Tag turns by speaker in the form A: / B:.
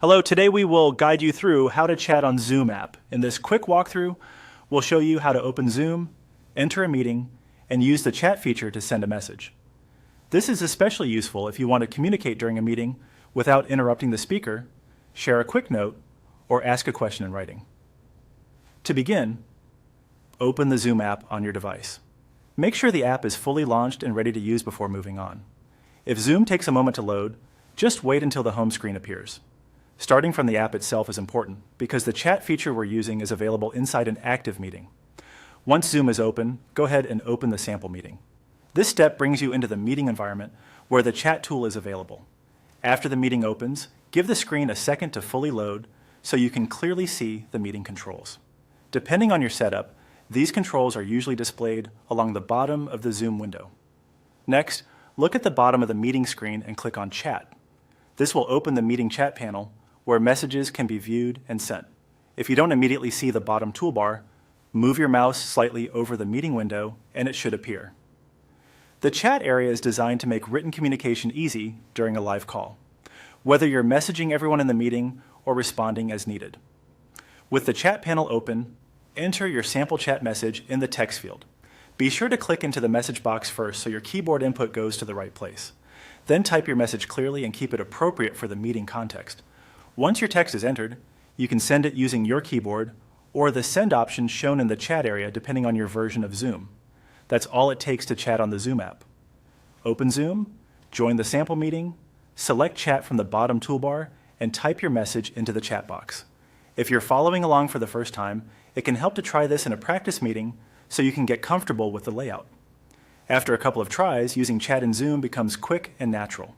A: Hello, today we will guide you through how to chat on Zoom app. In this quick walkthrough, we'll show you how to open Zoom, enter a meeting, and use the chat feature to send a message. This is especially useful if you want to communicate during a meeting without interrupting the speaker, share a quick note, or ask a question in writing. To begin, open the Zoom app on your device. Make sure the app is fully launched and ready to use before moving on. If Zoom takes a moment to load, just wait until the home screen appears. Starting from the app itself is important because the chat feature we're using is available inside an active meeting. Once Zoom is open, go ahead and open the sample meeting. This step brings you into the meeting environment where the chat tool is available. After the meeting opens, give the screen a second to fully load so you can clearly see the meeting controls. Depending on your setup, these controls are usually displayed along the bottom of the Zoom window. Next, look at the bottom of the meeting screen and click on Chat. This will open the meeting chat panel where messages can be viewed and sent. If you don't immediately see the bottom toolbar, move your mouse slightly over the meeting window and it should appear. The chat area is designed to make written communication easy during a live call, whether you're messaging everyone in the meeting or responding as needed. With the chat panel open, enter your sample chat message in the text field. Be sure to click into the message box first so your keyboard input goes to the right place. Then type your message clearly and keep it appropriate for the meeting context. Once your text is entered, you can send it using your keyboard or the send option shown in the chat area depending on your version of Zoom. That's all it takes to chat on the Zoom app. Open Zoom, join the sample meeting, select chat from the bottom toolbar, and type your message into the chat box. If you're following along for the first time, it can help to try this in a practice meeting so you can get comfortable with the layout. After a couple of tries, using chat in Zoom becomes quick and natural.